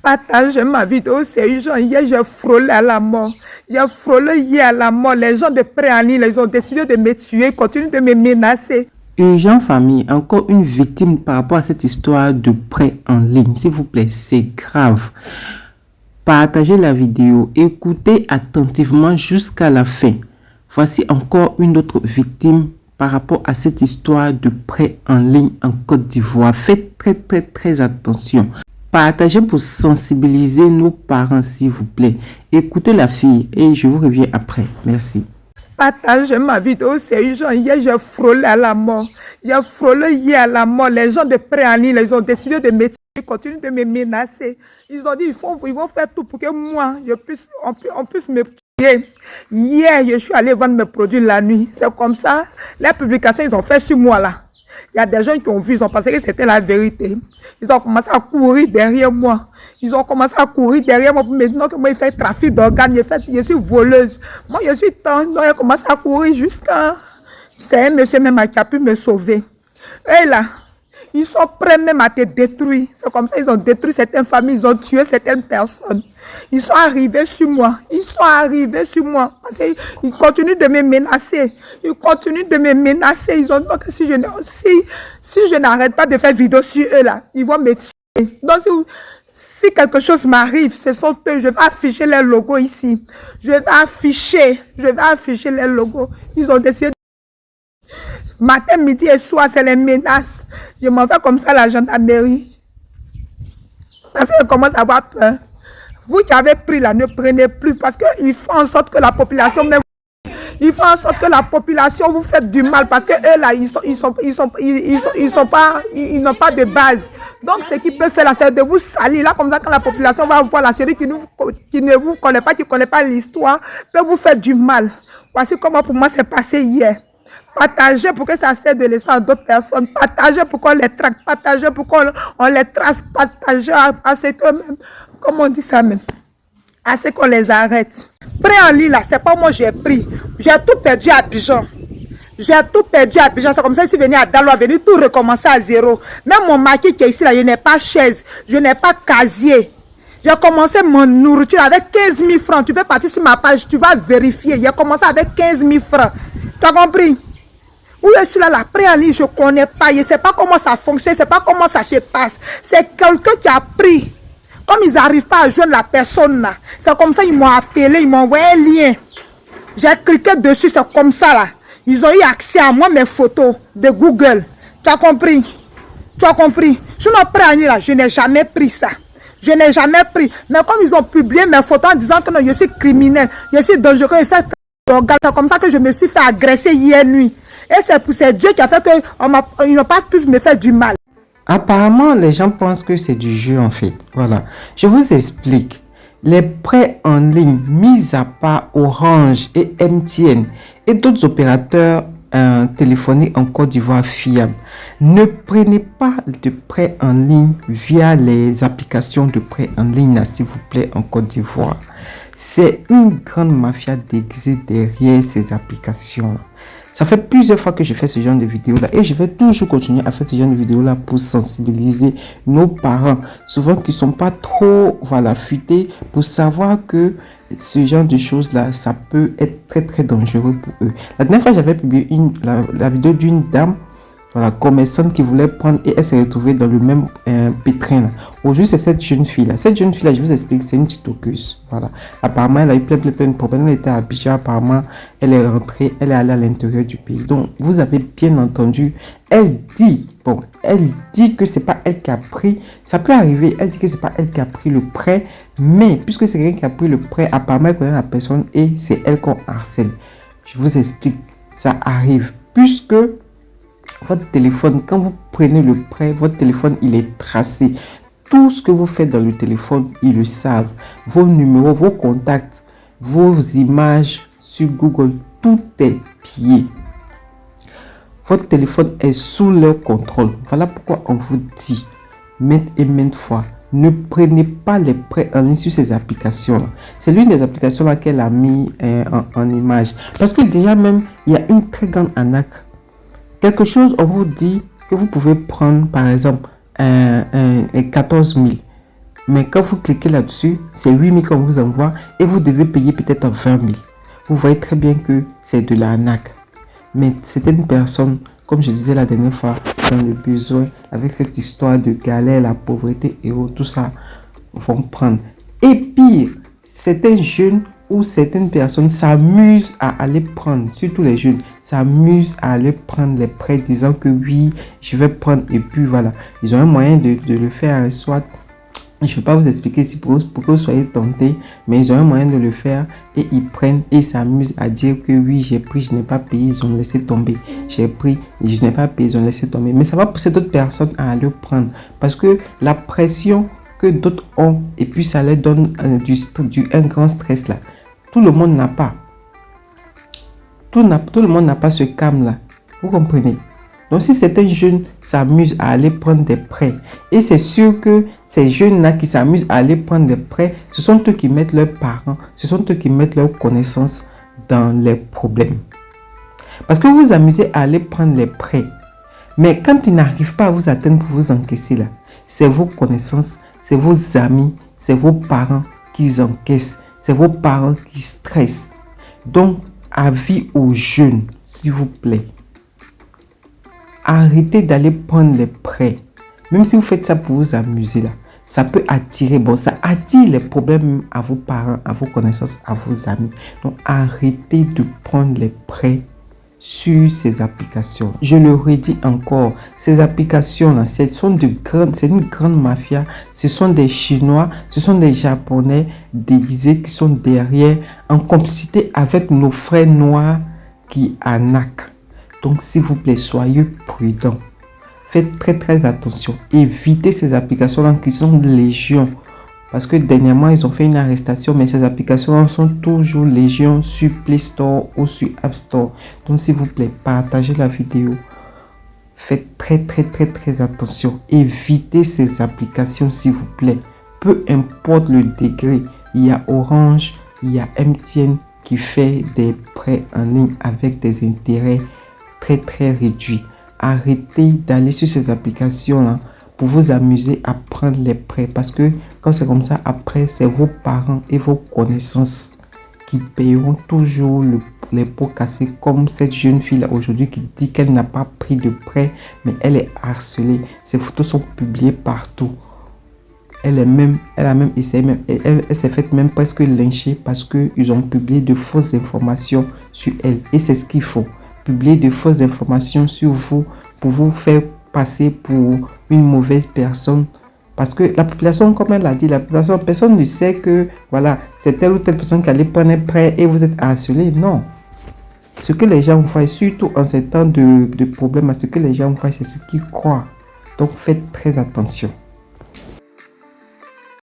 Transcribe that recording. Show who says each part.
Speaker 1: Partagez ma vidéo, c'est urgent. Hier, j'ai frôlé à la mort. J'ai frôlé hier à la mort. Les gens de près en ligne, ils ont décidé de me tuer, ils continuent de me menacer.
Speaker 2: Urgent famille, encore une victime par rapport à cette histoire de prêt en ligne. S'il vous plaît, c'est grave. Partagez la vidéo, écoutez attentivement jusqu'à la fin. Voici encore une autre victime par rapport à cette histoire de prêt en ligne en Côte d'Ivoire. Faites très attention. Partagez pour sensibiliser nos parents, s'il vous plaît. Écoutez la fille et je vous reviens après. Merci.
Speaker 1: Partagez ma vidéo, c'est urgent. Hier, j'ai frôlé à la mort. J'ai frôlé hier à la mort. Les gens de près en ligne, ils ont décidé de me tuer, ils continuent de me menacer. Ils ont dit ils vont faire tout pour que moi, on puisse me tuer. Hier, je suis allé vendre mes produits la nuit. C'est comme ça. Les publications, ils ont fait sur moi là. Il y a des gens qui ont vu, ils ont pensé que c'était la vérité. Ils ont commencé à courir derrière moi. Ils ont commencé à courir derrière moi pour me dire que moi, je fais trafic d'organes, je suis voleuse. Moi, je suis tendre. Ils ont commencé à courir jusqu'à... C'est un monsieur même qui a pu me sauver. Et là, ils sont prêts même à te détruire. C'est comme ça, ils ont détruit certaines familles, ils ont tué certaines personnes. Ils sont arrivés sur moi. Ils sont arrivés sur moi. Parce qu'ils continuent de me menacer. Ils continuent de me menacer. Ils ont dit que si je n'arrête pas de faire vidéo sur eux là, ils vont me tuer. Donc si quelque chose m'arrive, ce sont eux. Je vais afficher leur logo ici. Je vais afficher les logos. Ils ont décidé. Matin, midi et soir, c'est les menaces. Je m'en vais comme ça à la gendarmerie. Parce que je commence à avoir peur. Vous qui avez pris là, ne prenez plus. Parce qu'ils font en sorte que la population... Ils font en sorte que la population vous fait du mal. Parce que eux là, ils n'ont pas de base. Donc ce qu'ils peuvent faire là, c'est de vous salir. Là, comme ça, quand la population va voir la série qui ne vous connaît pas, qui ne connaît pas l'histoire, peut vous faire du mal. Voici comment pour moi c'est passé hier. Partagez pour que ça serve de leçon à d'autres personnes. Partagez pour qu'on les traque. Partagez pour qu'on les trace. Partagez à ce que même, comment on dit ça même, à ce qu'on les arrête. Prêt en ligne là, c'est pas moi j'ai pris. J'ai tout perdu à Abidjan. J'ai tout perdu à Abidjan. C'est comme ça, si je venais à Daloa, venir tout recommencer à zéro. Même mon maquis qui est ici là, je n'ai pas chaise, je n'ai pas casier. J'ai commencé mon nourriture avec 15 000 francs. Tu peux partir sur ma page, tu vas vérifier. J'ai commencé avec 15 000 francs. Tu as compris? Où je suis là, la pré en ligne, je ne connais pas. Je ne sais pas comment ça fonctionne, je ne sais pas comment ça se passe. C'est quelqu'un qui a pris. Comme ils n'arrivent pas à joindre la personne là, c'est comme ça, ils m'ont appelé, ils m'ont envoyé un lien. J'ai cliqué dessus, c'est comme ça là. Ils ont eu accès à moi, mes photos de Google. Tu as compris? Tu as compris? Sinon, pré en ligne là, je n'ai jamais pris ça. Je n'ai jamais pris. Mais comme ils ont publié mes photos en disant que non, je suis criminel, je suis dangereux, c'est comme ça que je me suis fait agresser hier nuit. Et c'est Dieu qui a fait qu'ils n'ont pas pu me faire du mal.
Speaker 2: Apparemment, les gens pensent que c'est du jeu en fait. Voilà. Je vous explique. Les prêts en ligne, mis à part Orange et MTN et d'autres opérateurs téléphoniques en Côte d'Ivoire fiables, ne prenez pas de prêts en ligne via les applications de prêts en ligne, s'il vous plaît, en Côte d'Ivoire. C'est une grande mafia déguisée derrière ces applications. Ça fait plusieurs fois que je fais ce genre de vidéos là et je vais toujours continuer à faire ce genre de vidéos là pour sensibiliser nos parents, souvent qui sont pas trop futés, pour savoir que ce genre de choses là, ça peut être très dangereux pour eux. La dernière fois, j'avais publié la vidéo d'une dame, commerçante qui voulait prendre et elle s'est retrouvée dans le même pétrin là. Aujourd'hui, c'est cette jeune fille là. Cette jeune fille là, je vous explique, c'est une TikTokeuse. Voilà. Apparemment, elle a eu plein de problèmes. Elle était à Abidjan. Apparemment, elle est rentrée, elle est allée à l'intérieur du pays. Donc, vous avez bien entendu, elle dit que c'est pas elle qui a pris. Ça peut arriver. Elle dit que c'est pas elle qui a pris le prêt, mais puisque c'est quelqu'un qui a pris le prêt, apparemment, elle connaît la personne et c'est elle qu'on harcèle. Je vous explique, ça arrive puisque votre téléphone, quand vous prenez le prêt, votre téléphone, il est tracé. Tout ce que vous faites dans le téléphone, ils le savent. Vos numéros, vos contacts, vos images sur Google, tout est pillé. Votre téléphone est sous leur contrôle. Voilà pourquoi on vous dit, maintes et maintes fois, ne prenez pas les prêts en ligne sur ces applications-là. C'est l'une des applications-là qu'elle a mis en image. Parce que déjà même, il y a une très grande arnaque. Quelque chose, on vous dit que vous pouvez prendre, par exemple, 14 000. Mais quand vous cliquez là-dessus, c'est 8 000 qu'on vous envoie et vous devez payer peut-être 20 000. Vous voyez très bien que c'est de l'arnaque. Mais certaines personnes, comme je disais la dernière fois, dans le besoin, avec cette histoire de galère, la pauvreté et tout ça, vont prendre. Et pire, certains jeunes ou certaines personnes s'amusent à aller prendre, surtout les jeunes, s'amusent à aller prendre les prêts disant que oui, je vais prendre et puis voilà. Ils ont un moyen de le faire, soit, je ne vais pas vous expliquer si pour que vous soyez tentés, mais ils ont un moyen de le faire et ils prennent et s'amusent à dire que oui, j'ai pris, je n'ai pas payé, ils ont laissé tomber. J'ai pris et je n'ai pas payé, ils ont laissé tomber. Mais ça va pousser d'autres personnes à aller prendre parce que la pression que d'autres ont et puis ça leur donne un grand stress là. Tout le monde n'a pas. Tout le monde n'a pas ce calme là. Vous comprenez? Donc si certains jeunes s'amusent à aller prendre des prêts, et c'est sûr que ces jeunes-là qui s'amusent à aller prendre des prêts, ce sont eux qui mettent leurs parents, ce sont eux qui mettent leurs connaissances dans les problèmes. Parce que vous vous amusez à aller prendre les prêts, mais quand ils n'arrivent pas à vous atteindre pour vous encaisser là, c'est vos connaissances, c'est vos amis, c'est vos parents qui encaissent, c'est vos parents qui stressent. Donc, avis aux jeunes, s'il vous plaît. Arrêtez d'aller prendre les prêts. Même si vous faites ça pour vous amuser là, ça peut attirer, ça attire les problèmes à vos parents, à vos connaissances, à vos amis. Donc arrêtez de prendre les prêts sur ces applications. Je le redis encore, ces applications là, c'est une grande mafia. Ce sont des Chinois, ce sont des Japonais déguisés qui sont derrière en complicité avec nos frères noirs qui arnaquent. Donc, s'il vous plaît, soyez prudents. Faites très attention. Évitez ces applications-là qui sont légion. Parce que dernièrement, ils ont fait une arrestation, mais ces applications sont toujours légion sur Play Store ou sur App Store. Donc, s'il vous plaît, partagez la vidéo. Faites très attention. Évitez ces applications, s'il vous plaît. Peu importe le degré, il y a Orange, il y a MTN qui fait des prêts en ligne avec des intérêts très réduit. Arrêtez d'aller sur ces applications là pour vous amuser à prendre les prêts parce que quand c'est comme ça, après c'est vos parents et vos connaissances qui paieront toujours les pots cassés, comme cette jeune fille là aujourd'hui qui dit qu'elle n'a pas pris de prêt mais elle est harcelée. Ses photos sont publiées partout. Elle a même essayé, elle s'est faite même presque lyncher parce qu'ils ont publié de fausses informations sur elle. Et c'est ce qu'il faut. Publier de fausses informations sur vous pour vous faire passer pour une mauvaise personne. Parce que la population, comme elle l'a dit, la population, personne ne sait que voilà, c'est telle ou telle personne qui allait prendre un prêt et vous êtes harcelé. Non. Ce que les gens font, surtout en ces temps de problèmes, ce que les gens font, c'est ce qu'ils croient. Donc faites très attention.